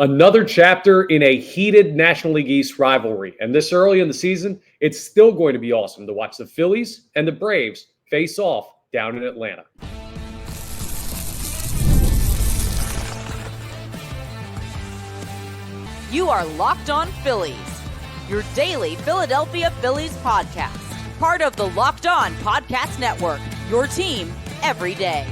Another chapter in a heated National League East rivalry. And this early in the season, it's still going to be awesome to watch the Phillies and the Braves face off down in Atlanta. You are Locked On Phillies, your daily Philadelphia Phillies podcast. Part of the Locked On Podcast Network, your team every day.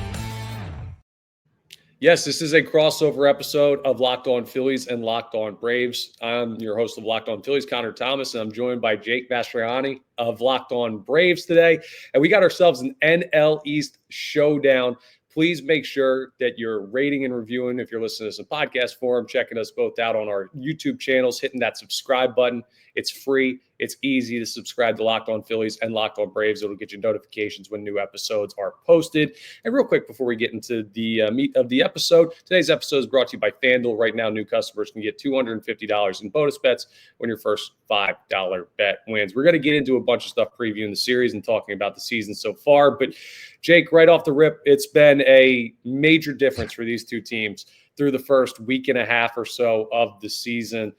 Yes, this is a crossover episode of Locked On Phillies and Locked On Braves. I'm your host of Locked On Phillies, Connor Thomas, and I'm joined by Jake Mastroianni of Locked On Braves today. And we got ourselves an NL East showdown. Please make sure that you're rating and reviewing if you're listening to this in podcast form, checking us both out on our YouTube channels, hitting that subscribe button. It's free. It's easy to subscribe to Locked On Phillies and Locked On Braves. It'll get you notifications when new episodes are posted. And real quick, before we get into the meat of the episode, today's episode is brought to you by FanDuel. Right now, new customers can get $250 in bonus bets when your first $5 bet wins. We're going to get into a bunch of stuff previewing the series and talking about the season so far. But Jake, right off the rip, it's been a major difference for these two teams through the first week and a half or so of the season.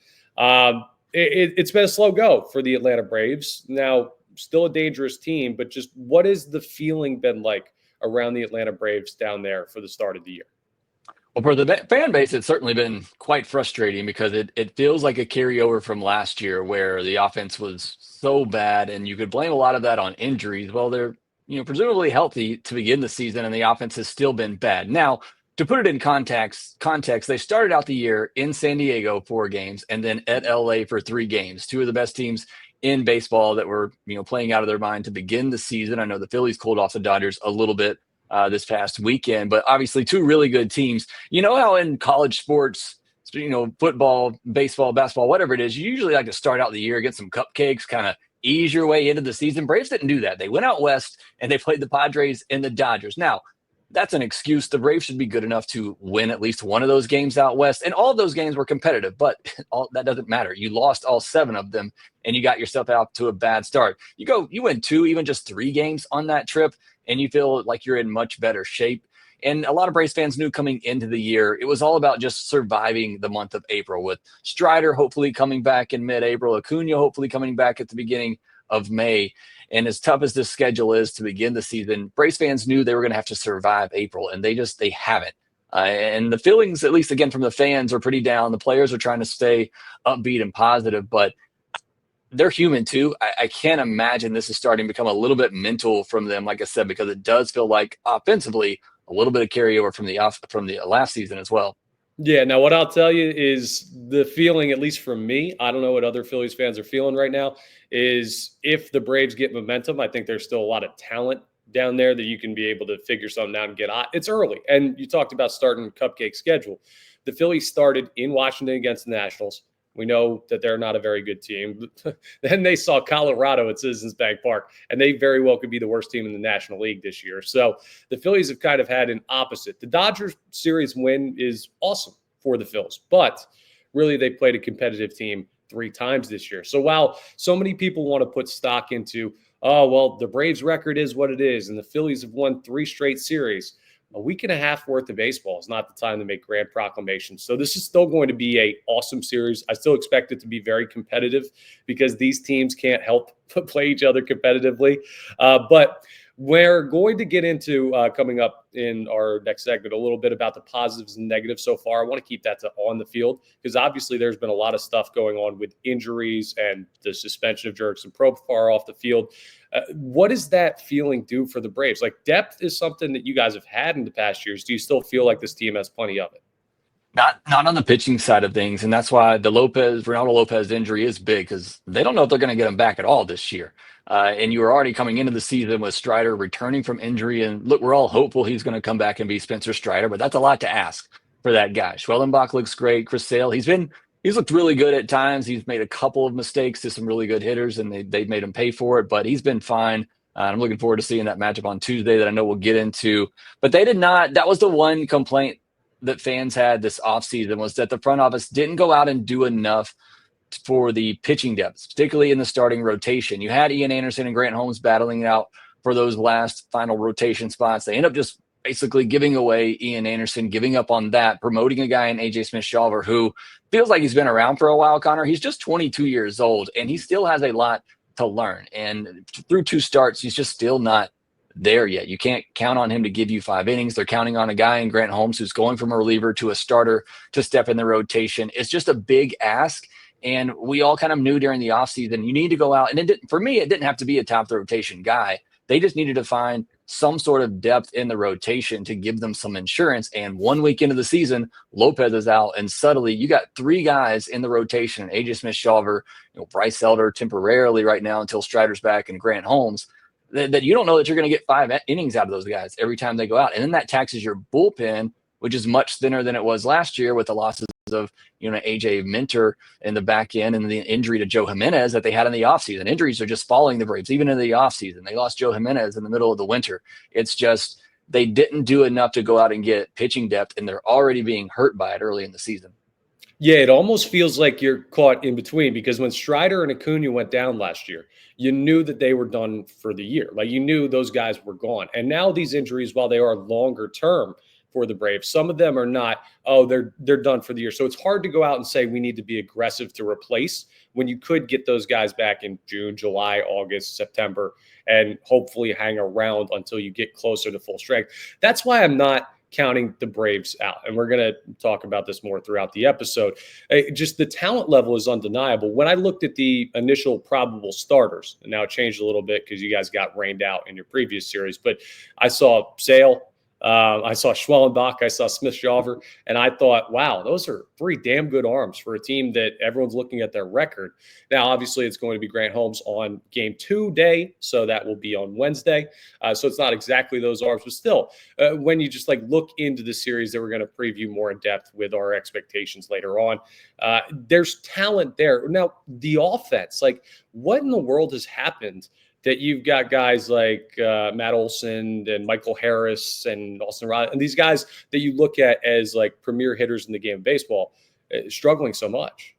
It's been a slow go for the Atlanta Braves. Now, still a dangerous team, but just what has the feeling been like around the Atlanta Braves down there for the start of the year? Well, for the fan base, it's certainly been quite frustrating because it feels like a carryover from last year where the offense was so bad, and you could blame a lot of that on injuries. Well, they're presumably healthy to begin the season, and the offense has still been bad. Now, to put it in context, they started out the year in San Diego 4 games and then at LA for 3 games. 2 of the best teams in baseball that were playing out of their mind to begin the season. I know the Phillies cooled off the Dodgers a little bit this past weekend, but obviously 2 really good teams. You know how in college sports, football, baseball, basketball, whatever it is, you usually like to start out the year, get some cupcakes, kind of ease your way into the season. Braves didn't do that. They went out west and they played the Padres and the Dodgers. Now, that's an excuse. The Braves should be good enough to win at least one of those games out west. And all of those games were competitive, but that doesn't matter. You lost all 7 of them and you got yourself out to a bad start. You win 2, even just 3 games on that trip, and you feel like you're in much better shape. And a lot of Braves fans knew coming into the year, it was all about just surviving the month of April, with Strider hopefully coming back in mid-April, Acuna hopefully coming back at the beginning of May. And as tough as this schedule is to begin the season, Braves fans knew they were going to have to survive April, and they haven't. And the feelings, at least again from the fans, are pretty down. The players are trying to stay upbeat and positive, but they're human too. I can't imagine this is starting to become a little bit mental from them, like I said, because it does feel like offensively a little bit of carryover from the last season as well. Yeah, now what I'll tell you is the feeling, at least from me, I don't know what other Phillies fans are feeling right now, is if the Braves get momentum, I think there's still a lot of talent down there that you can be able to figure something out and get on. It's early. And you talked about starting cupcake schedule. The Phillies started in Washington against the Nationals. We know that they're not a very good team. Then they saw Colorado at Citizens Bank Park, and they very well could be the worst team in the National League this year. So the Phillies have kind of had an opposite. The Dodgers series win is awesome for the Phils, but really they played a competitive team 3 times this year. So while so many people want to put stock into, oh, well, the Braves record is what it is, and the Phillies have won 3 straight series, a week and a half worth of baseball is not the time to make grand proclamations. So this is still going to be an awesome series. I still expect it to be very competitive because these teams can't help but play each other competitively. But we're going to get into coming up in our next segment a little bit about the positives and negatives so far. I want to keep that to on the field because obviously there's been a lot of stuff going on with injuries and the suspension of Jurickson Profar off the field. What does that feeling do for the Braves? Like, depth is something that you guys have had in the past years. Do you still feel like this team has plenty of it? Not on the pitching side of things, and that's why the Ronaldo Lopez injury is big, because they don't know if they're going to get him back at all this year. And you were already coming into the season with Strider returning from injury, and look, we're all hopeful he's going to come back and be Spencer Strider, but that's a lot to ask for that guy. Schwellenbach looks great. Chris Sale, he's looked really good at times. He's made a couple of mistakes to some really good hitters, and they've made him pay for it, but he's been fine. I'm looking forward to seeing that matchup on Tuesday that I know we'll get into. But they did not. That was the one complaint that fans had this offseason, was that the front office didn't go out and do enough for the pitching depth, particularly in the starting rotation. You had Ian Anderson and Grant Holmes battling it out for those last final rotation spots. They end up just basically giving away Ian Anderson, giving up on that, promoting a guy in AJ Smith-Shawver who feels like he's been around for a while, Connor. He's just 22 years old, and he still has a lot to learn. And through 2 starts, he's just still not there yet. You can't count on him to give you 5 innings. They're counting on a guy in Grant Holmes who's going from a reliever to a starter to step in the rotation. It's just a big ask. And we all kind of knew during the offseason, you need to go out. And for me, it didn't have to be a top of the rotation guy. They just needed to find some sort of depth in the rotation to give them some insurance. And 1 week into the season, Lopez is out, and suddenly you got 3 guys in the rotation: AJ Smith-Shawver, Bryce Elder temporarily right now until Strider's back, and Grant Holmes. That you don't know that you're going to get 5 innings out of those guys every time they go out, and then that taxes your bullpen, which is much thinner than it was last year with the losses of AJ Minter in the back end and the injury to Joe Jimenez that they had in the offseason. Injuries are just following the Braves, even in the offseason. They lost Joe Jimenez in the middle of the winter. It's just they didn't do enough to go out and get pitching depth, and they're already being hurt by it early in the season. Yeah, it almost feels like you're caught in between, because when Strider and Acuna went down last year, you knew that they were done for the year. Like, you knew those guys were gone. And now these injuries, while they are longer term for the Braves, some of them are not, they're done for the year. So it's hard to go out and say we need to be aggressive to replace when you could get those guys back in June, July, August, September, and hopefully hang around until you get closer to full strength. That's why I'm not counting the Braves out. And we're going to talk about this more throughout the episode. Just the talent level is undeniable. When I looked at the initial probable starters, and now it changed a little bit because you guys got rained out in your previous series, but I saw Sale, I saw Schwellenbach, I saw Smith-Shawver, and I thought, wow, those are 3 damn good arms for a team that everyone's looking at their record. Now, obviously, it's going to be Grant Holmes on Game 2 day, so that will be on Wednesday. So it's not exactly those arms, but still, when you just look into the series that we're going to preview more in depth with our expectations later on, there's talent there. Now, the offense, what in the world has happened that you've got guys like Matt Olson and Michael Harris and Austin Riley, and these guys that you look at as premier hitters in the game of baseball, struggling so much?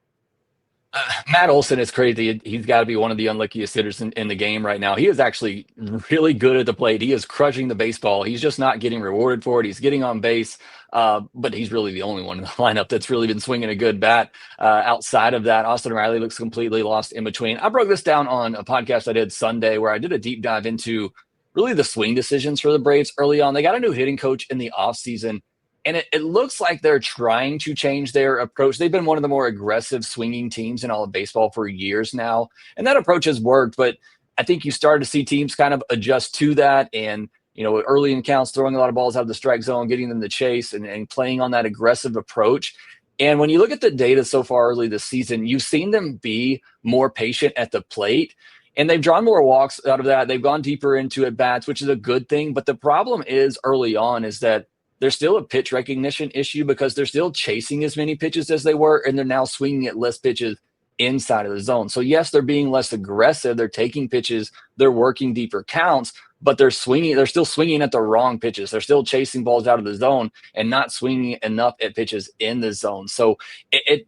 Matt Olson is crazy. He's got to be one of the unluckiest hitters in the game right now. He is actually really good at the plate. He is crushing the baseball. He's just not getting rewarded for it. He's getting on base, but he's really the only one in the lineup that's really been swinging a good bat. Outside of that, Austin Riley looks completely lost in between. I broke this down on a podcast I did Sunday where I did a deep dive into really the swing decisions for the Braves early on. They got a new hitting coach in the offseason. And it looks like they're trying to change their approach. They've been one of the more aggressive swinging teams in all of baseball for years now. And that approach has worked. But I think you started to see teams kind of adjust to that. And, early in counts, throwing a lot of balls out of the strike zone, getting them to chase and playing on that aggressive approach. And when you look at the data so far early this season, you've seen them be more patient at the plate. And they've drawn more walks out of that. They've gone deeper into at-bats, which is a good thing. But the problem is early on is that there's still a pitch recognition issue because they're still chasing as many pitches as they were, and they're now swinging at less pitches inside of the zone. So yes, they're being less aggressive. They're taking pitches. They're working deeper counts, but they're still swinging at the wrong pitches. They're still chasing balls out of the zone and not swinging enough at pitches in the zone. So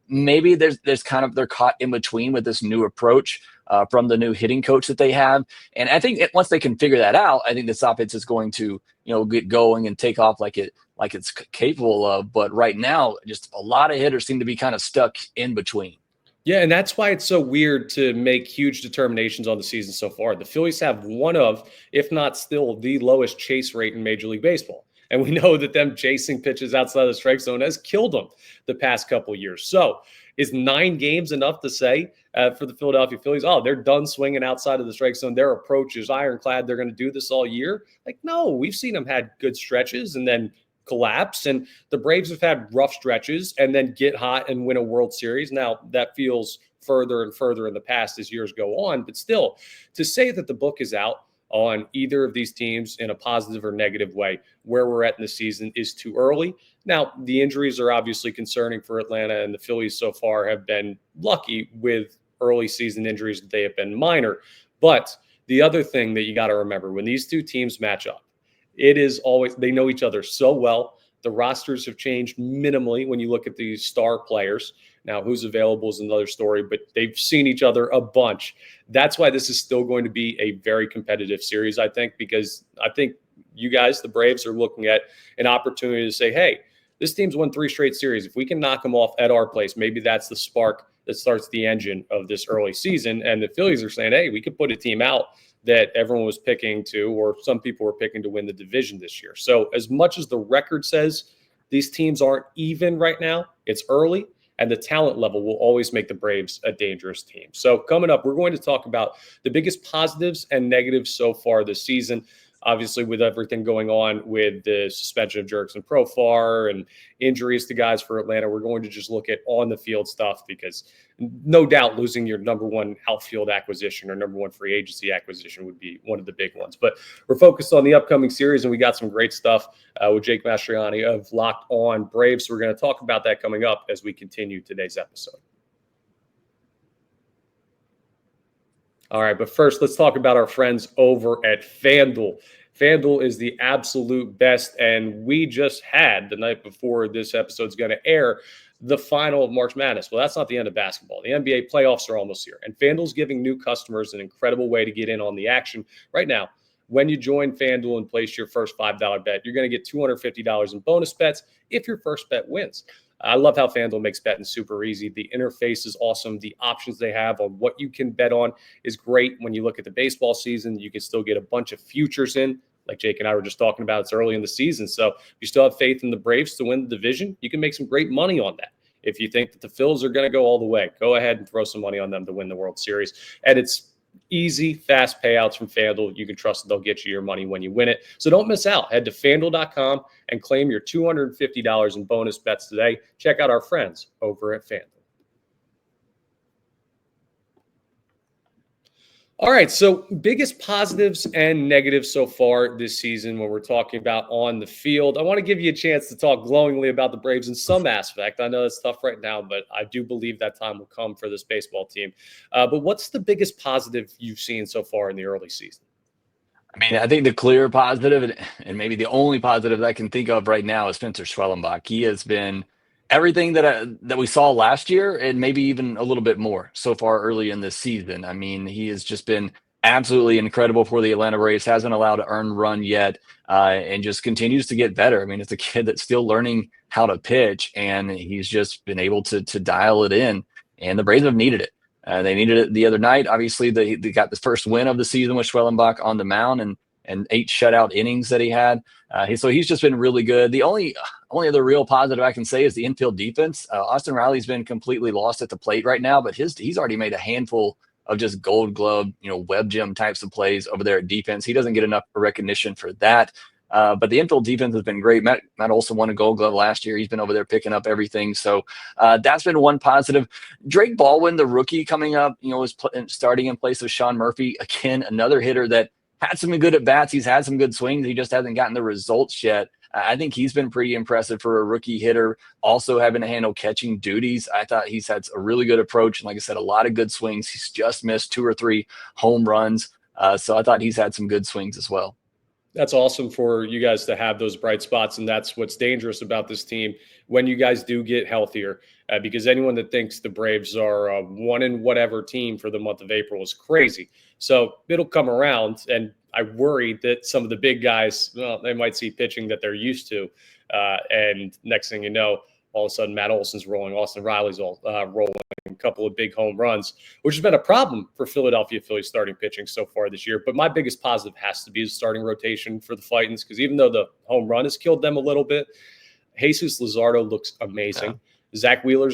maybe there's they're caught in between with this new approach from the new hitting coach that they have. And I think once they can figure that out, I think this offense is going to, get going and take off like it's capable of. But right now, just a lot of hitters seem to be kind of stuck in between. Yeah, and that's why it's so weird to make huge determinations on the season so far. The Phillies have one of, if not still, the lowest chase rate in Major League Baseball. And we know that them chasing pitches outside of the strike zone has killed them the past couple of years. So is 9 games enough to say for the Philadelphia Phillies, they're done swinging outside of the strike zone? Their approach is ironclad. They're going to do this all year? No, we've seen them had good stretches and then collapse. And the Braves have had rough stretches and then get hot and win a World Series. Now, that feels further and further in the past as years go on. But still, to say that the book is out on either of these teams in a positive or negative way where we're at in the season is too early. Now, the injuries are obviously concerning for Atlanta, and the Phillies so far have been lucky with early season injuries. They have been minor. But the other thing that you got to remember, when these two teams match up, it is always, they know each other so well. The rosters have changed minimally when you look at these star players. Now, who's available is another story, but they've seen each other a bunch. That's why this is still going to be a very competitive series, I think, because I think you guys, the Braves, are looking at an opportunity to say, hey, this team's won 3 straight series. If we can knock them off at our place, maybe that's the spark that starts the engine of this early season. And the Phillies are saying, hey, we could put a team out that everyone was picking to, or some people were picking to win the division this year. So as much as the record says these teams aren't even right now, it's early, and the talent level will always make the Braves a dangerous team. So coming up, we're going to talk about the biggest positives and negatives so far this season. Obviously, with everything going on with the suspension of Jurickson Profar and injuries to guys for Atlanta, we're going to just look at on-the-field stuff because no doubt losing your number one outfield acquisition or number one free agency acquisition would be one of the big ones. But we're focused on the upcoming series, and we got some great stuff with Jake Mastroianni of Locked On Braves. So we're going to talk about that coming up as we continue today's episode. All right, but first, let's talk about our friends over at FanDuel. FanDuel is the absolute best, and we just had, the night before this episode's going to air, the final of March Madness. Well, that's not the end of basketball. The NBA playoffs are almost here, and FanDuel's giving new customers an incredible way to get in on the action right now. When you join FanDuel and place your first $5 bet, you're going to get $250 in bonus bets if your first bet wins. I love how FanDuel makes betting super easy. The interface is awesome. The options they have on what you can bet on is great. When you look at the baseball season, you can still get a bunch of futures in, like Jake and I were just talking about. It's early in the season. So if you still have faith in the Braves to win the division, you can make some great money on that. If you think that the Phils are going to go all the way, go ahead and throw some money on them to win the World Series. And it's easy, fast payouts from FanDuel. You can trust that they'll get you your money when you win it. So don't miss out. Head to FanDuel.com and claim your $250 in bonus bets today. Check out our friends over at FanDuel. All right, so biggest positives and negatives so far this season when we're talking about on the field. I want to give you a chance to talk glowingly about the Braves in some aspect. I know it's tough right now, but I do believe that time will come for this baseball team. But what's the biggest positive you've seen so far in the early season? I mean, I think the clear positive, and maybe the only positive that I can think of right now is Spencer Schwellenbach. He has been everything that we saw last year, and maybe even a little bit more so far early in this season. I mean, he has just been absolutely incredible for the Atlanta Braves. Hasn't allowed an earned run yet, and just continues to get better. I mean, it's a kid that's still learning how to pitch, and he's just been able to dial it in. And the Braves have needed it. They needed it the other night. Obviously, they got the first win of the season with Schwellenbach on the mound, and 8 shutout innings that he had. So he's just been really good. The only other real positive I can say is the infield defense. Austin Riley's been completely lost at the plate right now, but he's already made a handful of just Gold Glove, web gem types of plays over there at defense. He doesn't get enough recognition for that. But the infield defense has been great. Matt Olson won a Gold Glove last year. He's been over there picking up everything. So that's been one positive. Drake Baldwin, the rookie coming up, is starting in place of Sean Murphy. Again, another hitter that had some good at-bats. He's had some good swings. He just hasn't gotten the results yet. I think he's been pretty impressive for a rookie hitter, also having to handle catching duties. I thought he's had a really good approach. And like I said, a lot of good swings. He's just missed 2 or 3 home runs. So I thought he's had some good swings as well. That's awesome for you guys to have those bright spots, and that's what's dangerous about this team when you guys do get healthier, because anyone that thinks the Braves are a one and whatever team for the month of April is crazy. So it'll come around, and I worry that some of the big guys, well, they might see pitching that they're used to, and next thing you know, all of a sudden Matt Olson's rolling, Austin Riley's rolling, a couple of big home runs, which has been a problem for Philadelphia Phillies starting pitching so far this year. But my biggest positive has to be the starting rotation for the Fightins, because even though the home run has killed them a little bit, Jesus Luzardo looks amazing. Yeah. Zach Wheeler.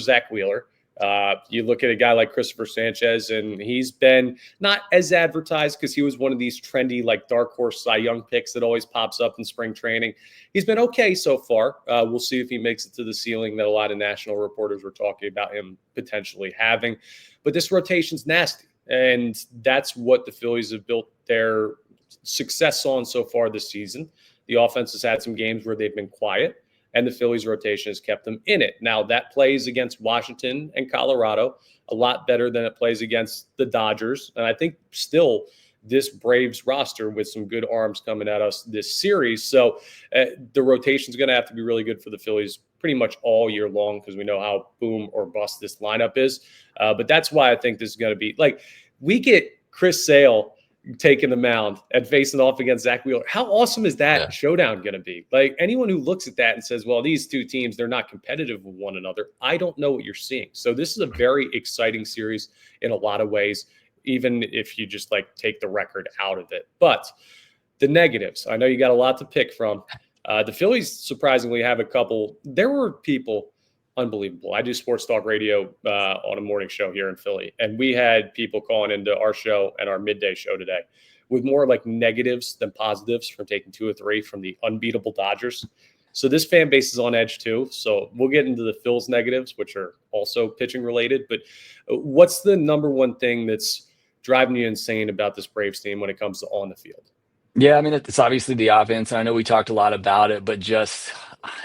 You look at a guy like Christopher Sanchez, and he's been not as advertised because he was one of these trendy, like dark horse Cy Young picks that always pops up in spring training. He's been okay so far. We'll see if he makes it to the ceiling that a lot of national reporters were talking about him potentially having. But this rotation's nasty, and that's what the Phillies have built their success on so far this season. The offense has had some games where they've been quiet, and the Phillies rotation has kept them in it. Now, that plays against Washington and Colorado a lot better than it plays against the Dodgers. And I think still this Braves roster with some good arms coming at us this series. So the rotation is going to have to be really good for the Phillies pretty much all year long, because we know how boom or bust this lineup is. But that's why I think this is going to be like, we get Chris Sale taking the mound and facing off against Zach Wheeler. How awesome is that Yeah. showdown going to be? Like, anyone who looks at that and says, well, these two teams, they're not competitive with one another, I don't know what you're seeing. So this is a very exciting series in a lot of ways, even if you just like take the record out of it. But the negatives, I know you got a lot to pick from. The Phillies surprisingly have a couple. There were people unbelievable. I do Sports Talk Radio on a morning show here in Philly, and we had people calling into our show and our midday show today with more like negatives than positives from taking 2 or 3 from the unbeatable Dodgers. So this fan base is on edge too. So we'll get into the Phil's negatives, which are also pitching related. But what's the number one thing that's driving you insane about this Braves team when it comes to on the field? Yeah, I mean, it's obviously the offense. I know we talked a lot about it, but just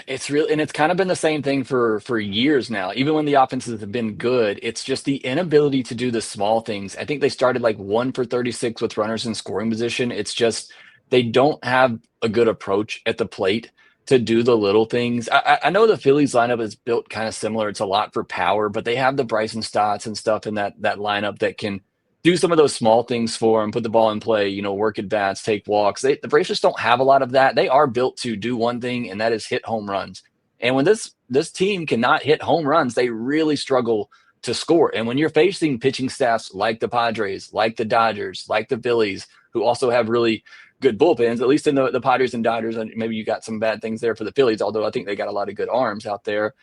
it's real, and it's kind of been the same thing for years now. Even when the offenses have been good, it's just the inability to do the small things. I think they started like 1 for 36 with runners in scoring position. It's just they don't have a good approach at the plate to do the little things. I know the Phillies lineup is built kind of similar. It's a lot for power, but they have the Bryson Stotts and stuff in that lineup that can do some of those small things for him, put the ball in play, work at bats, take walks. The Braves just don't have a lot of that. They are built to do one thing, and that is hit home runs. And when this team cannot hit home runs, they really struggle to score. And when you're facing pitching staffs like the Padres, like the Dodgers, like the Phillies, who also have really good bullpens, at least in the Padres and Dodgers, and maybe you got some bad things there for the Phillies, although I think they got a lot of good arms out there.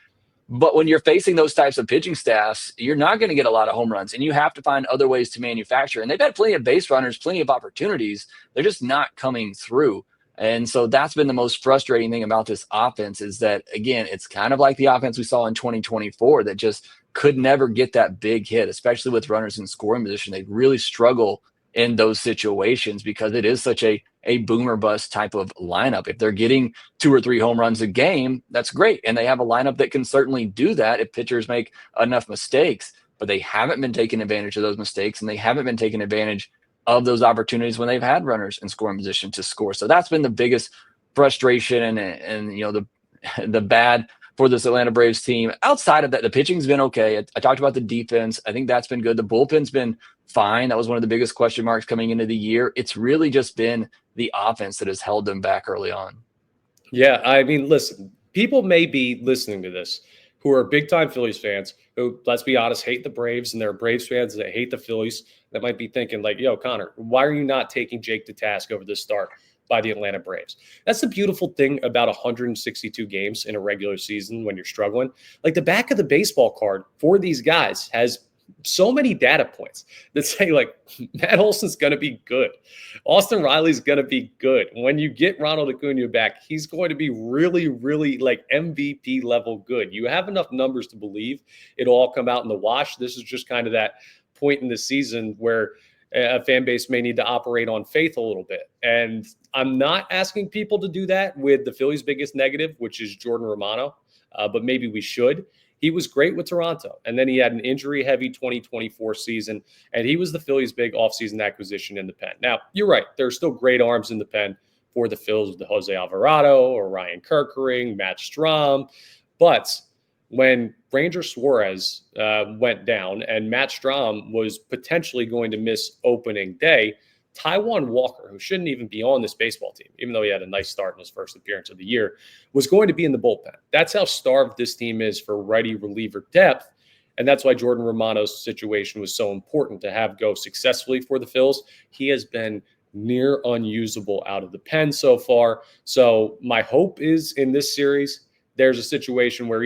But when you're facing those types of pitching staffs, you're not going to get a lot of home runs, and you have to find other ways to manufacture. And they've had plenty of base runners, plenty of opportunities. They're just not coming through. And so that's been the most frustrating thing about this offense is that, again, it's kind of like the offense we saw in 2024 that just could never get that big hit, especially with runners in scoring position. They really struggle in those situations because it is such a boomer bust type of lineup. If they're getting 2 or 3 home runs a game, that's great. And they have a lineup that can certainly do that if pitchers make enough mistakes, but they haven't been taking advantage of those mistakes, and they haven't been taking advantage of those opportunities when they've had runners in scoring position to score. So that's been the biggest frustration and the bad for this Atlanta Braves team. Outside of that, the pitching's been okay. I talked about the defense. I think that's been good. The bullpen's been fine. That was one of the biggest question marks coming into the year. It's really just been the offense that has held them back early on. Yeah, I mean, listen, people may be listening to this who are big-time Phillies fans who, let's be honest, hate the Braves, and there are Braves fans that hate the Phillies that might be thinking like, yo, Connor, why are you not taking Jake to task over this start by the Atlanta Braves? That's the beautiful thing about 162 games in a regular season when you're struggling. Like, the back of the baseball card for these guys has so many data points that say like Matt Olson's going to be good. Austin Riley's going to be good. When you get Ronald Acuna back, he's going to be really, really like MVP level good. You have enough numbers to believe it'll all come out in the wash. This is just kind of that point in the season where a fan base may need to operate on faith a little bit. And I'm not asking people to do that with the Phillies' biggest negative, which is Jordan Romano, but maybe we should. He was great with Toronto, and then he had an injury-heavy 2024 season, and he was the Phillies' big offseason acquisition in the pen. Now, you're right. There are still great arms in the pen for the Phillies with Jose Alvarado or Ryan Kerkering, Matt Strahm. But when Ranger Suarez went down and Matt Strahm was potentially going to miss opening day, Taijuan Walker, who shouldn't even be on this baseball team, even though he had a nice start in his first appearance of the year, was going to be in the bullpen. That's how starved this team is for righty reliever depth. And that's why Jordan Romano's situation was so important to have go successfully for the Phils. He has been near unusable out of the pen so far. So my hope is in this series, there's a situation where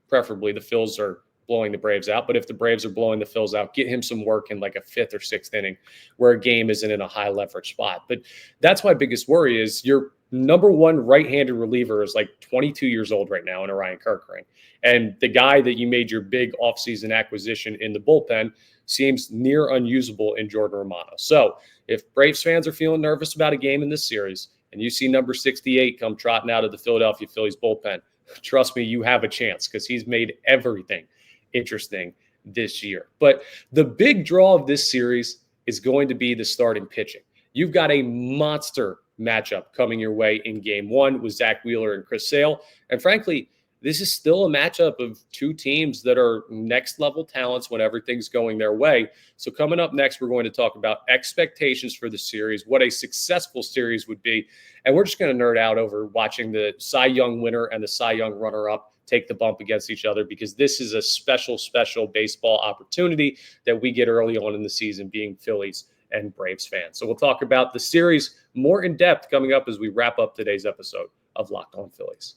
preferably the Phils are blowing the Braves out. But if the Braves are blowing the Phils out, get him some work in like a 5th or 6th inning where a game isn't in a high leverage spot. But that's my biggest worry is your number one right-handed reliever is like 22 years old right now in Ryan Kerkering. And the guy that you made your big offseason acquisition in the bullpen seems near unusable in Jordan Romano. So if Braves fans are feeling nervous about a game in this series and you see number 68 come trotting out of the Philadelphia Phillies bullpen, trust me, you have a chance because he's made everything interesting this year. But the big draw of this series is going to be the starting pitching. You've got a monster matchup coming your way in game 1 with Zach Wheeler and Chris Sale. And frankly, this is still a matchup of two teams that are next level talents when everything's going their way. So coming up next, we're going to talk about expectations for the series, what a successful series would be. And we're just going to nerd out over watching the Cy Young winner and the Cy Young runner-up take the bump against each other, because this is a special, special baseball opportunity that we get early on in the season, being Phillies and Braves fans. So we'll talk about the series more in depth coming up as we wrap up today's episode of Locked On Phillies.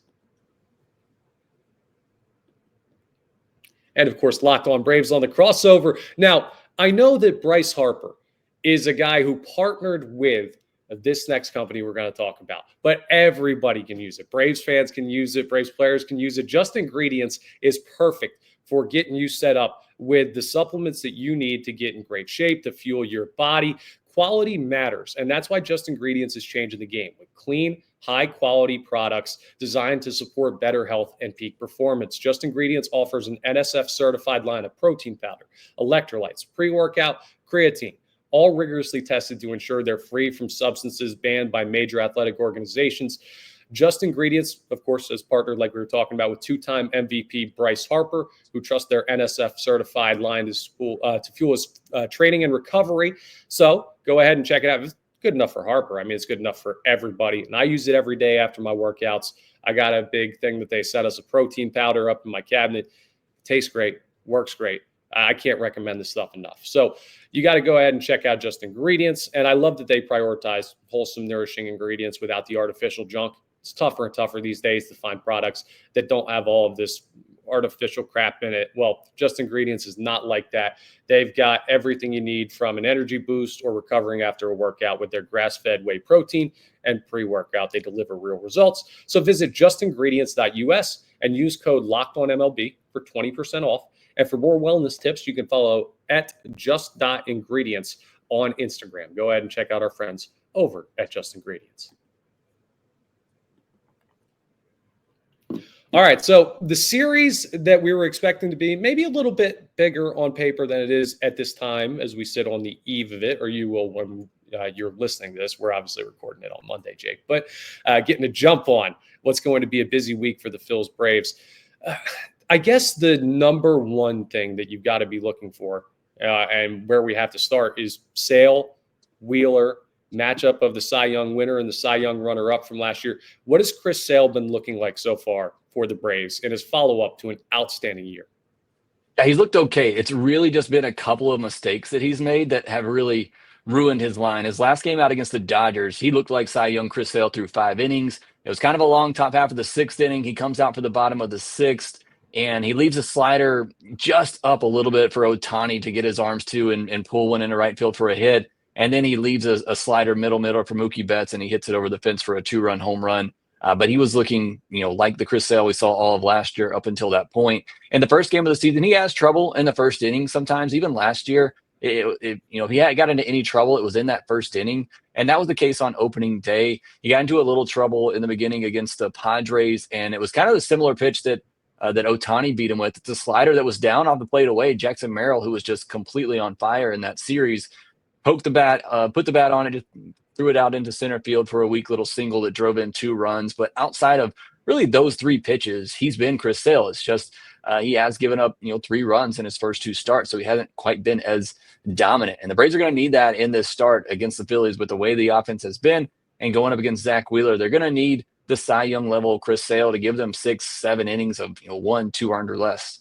And of course, Locked On Braves on the crossover. Now, I know that Bryce Harper is a guy who partnered with this next company we're going to talk about, but everybody can use it. Braves fans can use it. Braves players can use it. Just Ingredients is perfect for getting you set up with the supplements that you need to get in great shape, to fuel your body. Quality matters, and that's why Just Ingredients is changing the game with clean, high-quality products designed to support better health and peak performance. Just Ingredients offers an NSF-certified line of protein powder, electrolytes, pre-workout, creatine, all rigorously tested to ensure they're free from substances banned by major athletic organizations. Just Ingredients, of course, has partnered, like we were talking about, with two-time MVP Bryce Harper, who trusts their NSF-certified line to fuel his training and recovery. So go ahead and check it out. It's good enough for Harper. I mean, it's good enough for everybody. And I use it every day after my workouts. I got a big thing that they set us a protein powder up in my cabinet. Tastes great, works great. I can't recommend this stuff enough. So you got to go ahead and check out Just Ingredients. And I love that they prioritize wholesome, nourishing ingredients without the artificial junk. It's tougher and tougher these days to find products that don't have all of this artificial crap in it. Well, Just Ingredients is not like that. They've got everything you need from an energy boost or recovering after a workout with their grass-fed whey protein and pre-workout. They deliver real results. So visit justingredients.us and use code LOCKEDONMLB for 20% off. And for more wellness tips, you can follow at just.ingredients on Instagram. Go ahead and check out our friends over at Just Ingredients. All right, so the series that we were expecting to be maybe a little bit bigger on paper than it is at this time as we sit on the eve of it, or you will when you're listening to this. We're obviously recording it on Monday, Jake, but getting a jump on what's going to be a busy week for the Phil's Braves. I guess the number one thing that you've got to be looking for and where we have to start is Sale, Wheeler, matchup of the Cy Young winner and the Cy Young runner-up from last year. What has Chris Sale been looking like so far for the Braves in his follow-up to an outstanding year? Yeah, he's looked okay. It's really just been a couple of mistakes that he's made that have really ruined his line. His last game out against the Dodgers, he looked like Cy Young Chris Sale through 5 innings. It was kind of a long top half of the 6th inning. He comes out for the bottom of the 6th, and he leaves a slider just up a little bit for Ohtani to get his arms to and pull one into right field for a hit. And then he leaves a slider middle for Mookie Betts, and he hits it over the fence for a 2-run home run. But he was looking, like the Chris Sale we saw all of last year up until that point. In the first game of the season, he has trouble in the first inning sometimes. Even last year, if he got into any trouble, it was in that first inning. And that was the case on opening day. He got into a little trouble in the beginning against the Padres, and it was kind of a similar pitch that Ohtani beat him with. It's a slider that was down off the plate away. Jackson Merrill, who was just completely on fire in that series, poked the bat, put the bat on it, just threw it out into center field for a weak little single that drove in 2 runs. But outside of really those 3 pitches, he's been Chris Sale. It's just he has given up 3 runs in his first 2 starts, so he hasn't quite been as dominant. And the Braves are going to need that in this start against the Phillies with the way the offense has been and going up against Zach Wheeler. They're going to need the Cy Young level of Chris Sale to give them 6-7 innings of 1-2 earned or less.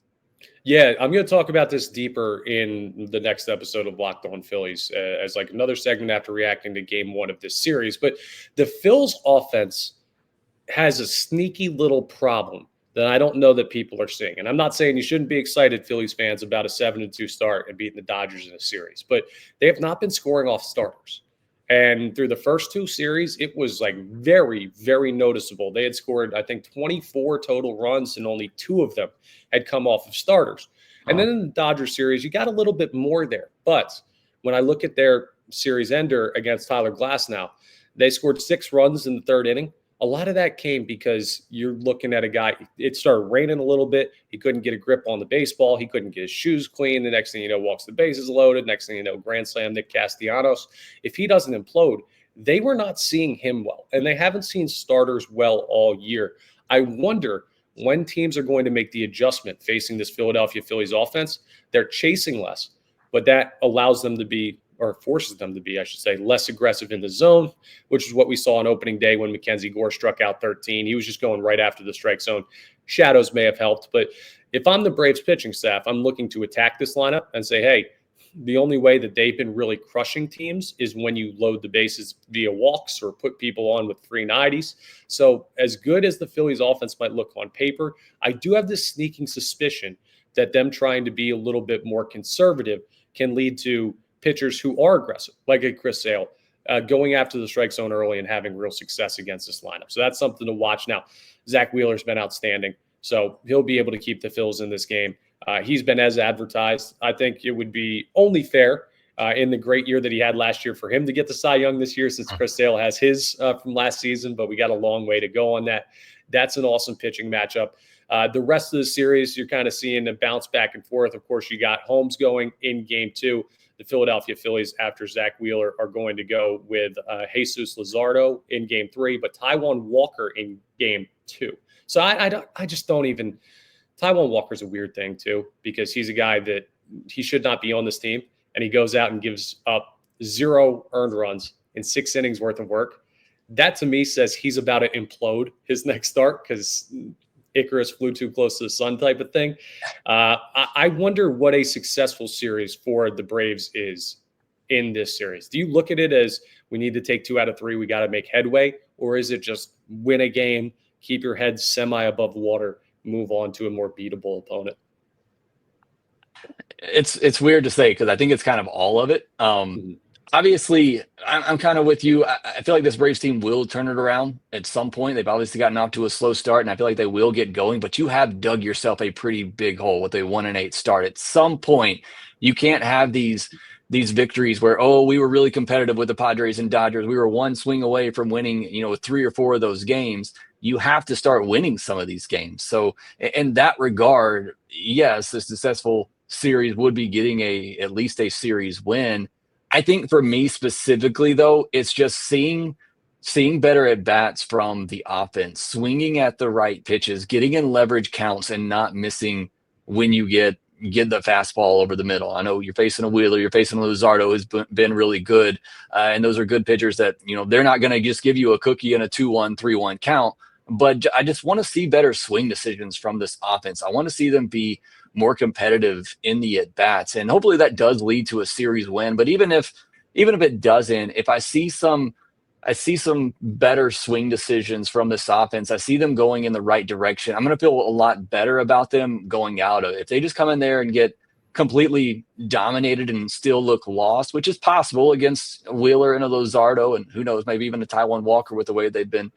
Yeah, I'm going to talk about this deeper in the next episode of Locked On Phillies as like another segment after reacting to game 1 of this series. But the Phil's offense has a sneaky little problem that I don't know that people are seeing. And I'm not saying you shouldn't be excited, Phillies fans, about a 7-2 start and beating the Dodgers in a series, but they have not been scoring off starters. And through the first 2 series, it was like very, very noticeable. They had scored, I think, 24 total runs, and only 2 of them had come off of starters. And then in the Dodgers series, you got a little bit more there. But when I look at their series ender against Tyler Glasnow, they scored 6 runs in the 3rd inning. A lot of that came because you're looking at a guy, it started raining a little bit. He couldn't get a grip on the baseball. He couldn't get his shoes clean. The next thing you know, walks the bases loaded. Next thing you know, grand slam Nick Castellanos. If he doesn't implode, they were not seeing him well. And they haven't seen starters well all year. I wonder when teams are going to make the adjustment facing this Philadelphia Phillies offense, they're chasing less, but that allows them to be, or forces them to be, I should say, less aggressive in the zone, which is what we saw on opening day when Mackenzie Gore struck out 13. He was just going right after the strike zone. Shadows may have helped, but if I'm the Braves pitching staff, I'm looking to attack this lineup and say, hey, the only way that they've been really crushing teams is when you load the bases via walks or put people on with 390s. So as good as the Phillies offense might look on paper, I do have this sneaking suspicion that them trying to be a little bit more conservative can lead to pitchers who are aggressive, like a Chris Sale, going after the strike zone early and having real success against this lineup. So that's something to watch. Now, Zach Wheeler's been outstanding, so he'll be able to keep the Phils in this game. He's been as advertised. I think it would be only fair in the great year that he had last year for him to get the Cy Young this year, since Chris Sale has his from last season, but we got a long way to go on that. That's an awesome pitching matchup. The rest of the series, you're kind of seeing a bounce back and forth. Of course, you got Holmes going in game 2. The Philadelphia Phillies, after Zach Wheeler, are going to go with Jesus Luzardo in game 3, but Taijuan Walker in game 2. So I just don't even – Taijuan Walker's a weird thing too, because he's a guy that he should not be on this team, and he goes out and gives up 0 earned runs in 6 innings worth of work. That to me says he's about to implode his next start because Icarus flew too close to the sun type of thing. I wonder what a successful series for the Braves is in this series. Do you look at it as we need to take 2 out of 3, we got to make headway, or is it just win a game, keep your head semi above water, move on to a more beatable opponent? It's weird to say because I think it's kind of all of it. Obviously, I'm kind of with you. I feel like this Braves team will turn it around at some point. They've obviously gotten off to a slow start, and I feel like they will get going. But you have dug yourself a pretty big hole with a 1-8 start. At some point, you can't have these victories where, oh, we were really competitive with the Padres and Dodgers. We were one swing away from winning, 3 or 4 of those games. You have to start winning some of these games. So in that regard, yes, a successful series would be getting at least a series win. I think for me specifically, though, it's just seeing better at bats from the offense, swinging at the right pitches, getting in leverage counts, and not missing when you get the fastball over the middle. I know you're facing a Wheeler, you're facing a Luzardo, who's been really good, and those are good pitchers that they're not going to just give you a cookie and a 2-1, 3-1 count. But I just want to see better swing decisions from this offense. I want to see them be more competitive in the at-bats. And hopefully that does lead to a series win. But even if it doesn't, if I see some better swing decisions from this offense, I see them going in the right direction, I'm going to feel a lot better about them going out of it. If they just come in there and get completely dominated and still look lost, which is possible against Wheeler and a Luzardo, and who knows, maybe even a Taijuan Walker with the way they've been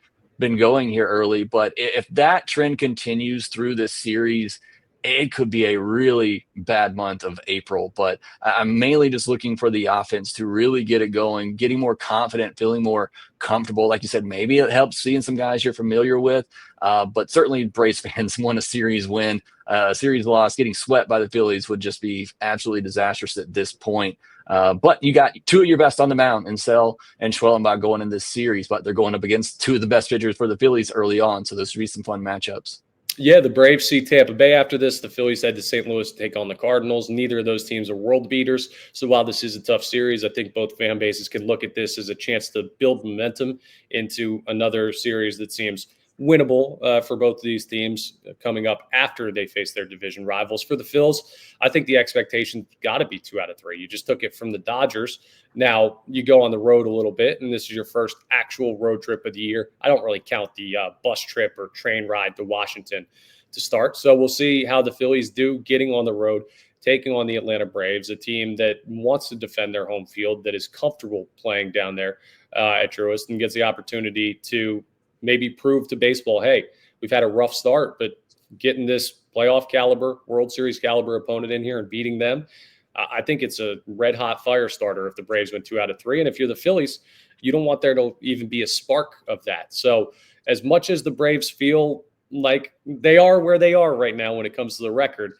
going here early. But if that trend continues through this series, it could be a really bad month of April. But I'm mainly just looking for the offense to really get it going, getting more confident, feeling more comfortable. Like you said, maybe it helps seeing some guys you're familiar with. But certainly Braves fans want a series win. A series loss, getting swept by the Phillies would just be absolutely disastrous at this point. But you got 2 of your best on the mound in Sale and Schwellenbach going in this series, but they're going up against 2 of the best pitchers for the Phillies early on. So those should be some fun matchups. Yeah, the Braves see Tampa Bay after this. The Phillies head to St. Louis to take on the Cardinals. Neither of those teams are world beaters. So while this is a tough series, I think both fan bases can look at this as a chance to build momentum into another series that seems winnable for both of these teams coming up after they face their division rivals. For the Phils, I think the expectation got to be 2 out of 3. You just took it from the Dodgers. Now you go on the road a little bit, and this is your first actual road trip of the year. I don't really count the bus trip or train ride to Washington to start. So we'll see how the Phillies do getting on the road, taking on the Atlanta Braves, a team that wants to defend their home field, that is comfortable playing down there at Truist, and gets the opportunity to maybe prove to baseball, hey, we've had a rough start, but getting this playoff caliber, World Series caliber opponent in here and beating them, I think it's a red-hot fire starter if the Braves win 2 out of 3. And if you're the Phillies, you don't want there to even be a spark of that. So as much as the Braves feel like they are where they are right now when it comes to the record,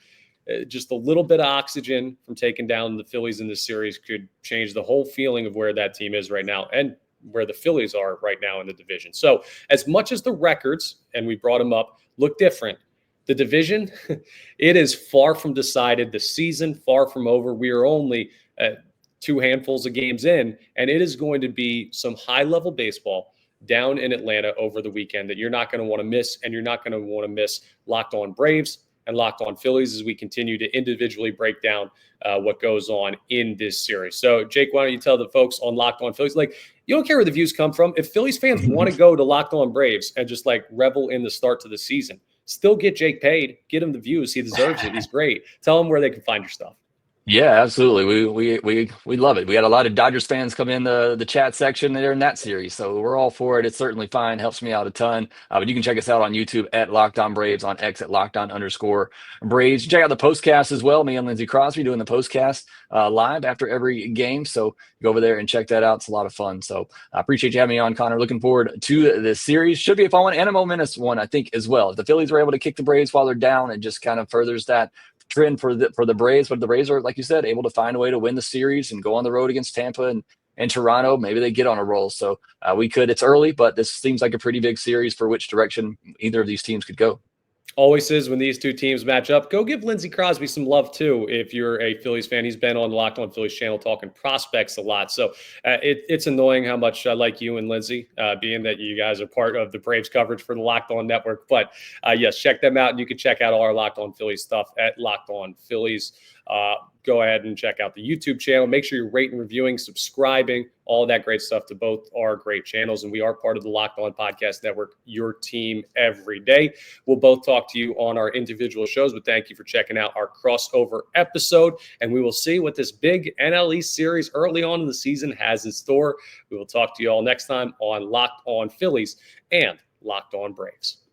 just a little bit of oxygen from taking down the Phillies in this series could change the whole feeling of where that team is right now and where the Phillies are right now in the division. So as much as the records, and we brought them up, look different, The division, it is far from decided. The season far from over. We are only two handfuls of games in, and it is going to be some high-level baseball down in Atlanta over the weekend that you're not going to want to miss, and you're not going to want to miss Locked On Braves and Locked On Phillies as we continue to individually break down what goes on in this series. So, Jake, why don't you tell the folks on Locked On Phillies, like, you don't care where the views come from. If Phillies fans want to go to Locked On Braves and just like revel in the start to the season, still get Jake paid, get him the views. He deserves it. He's great. Tell him where they can find your stuff. Yeah, absolutely. We love it. We had a lot of Dodgers fans come in the chat section there in that series, so we're all for it. It's certainly fine. Helps me out a ton. But you can check us out on YouTube at Locked On Braves, on X at @LockedOn_Braves. Check out the postcast as well. Me and Lindsey Crosby doing the postcast live after every game. So go over there and check that out. It's a lot of fun. So I appreciate you having me on, Connor. Looking forward to this series. Should be a fun one and a momentous one, I think, as well. If the Phillies were able to kick the Braves while they're down, it just kind of furthers that trend for the Braves. But the Braves are, like you said, able to find a way to win the series and go on the road against Tampa and Toronto. Maybe they get on a roll. So it's early, but this seems like a pretty big series for which direction either of these teams could go. Always is when these two teams match up. Go give Lindsey Crosby some love, too, if you're a Phillies fan. He's been on the Locked On Phillies channel talking prospects a lot. So it's annoying how much I like you and Lindsey, being that you guys are part of the Braves coverage for the Locked On Network. But, yes, check them out. And you can check out all our Locked On Phillies stuff at Locked On Phillies. Go ahead and check out the YouTube channel. Make sure you're rating, reviewing, subscribing, all that great stuff to both our great channels. And we are part of the Locked On Podcast Network, your team every day. We'll both talk to you on our individual shows, but thank you for checking out our crossover episode. And we will see what this big NL East series early on in the season has in store. We will talk to you all next time on Locked On Phillies and Locked On Braves.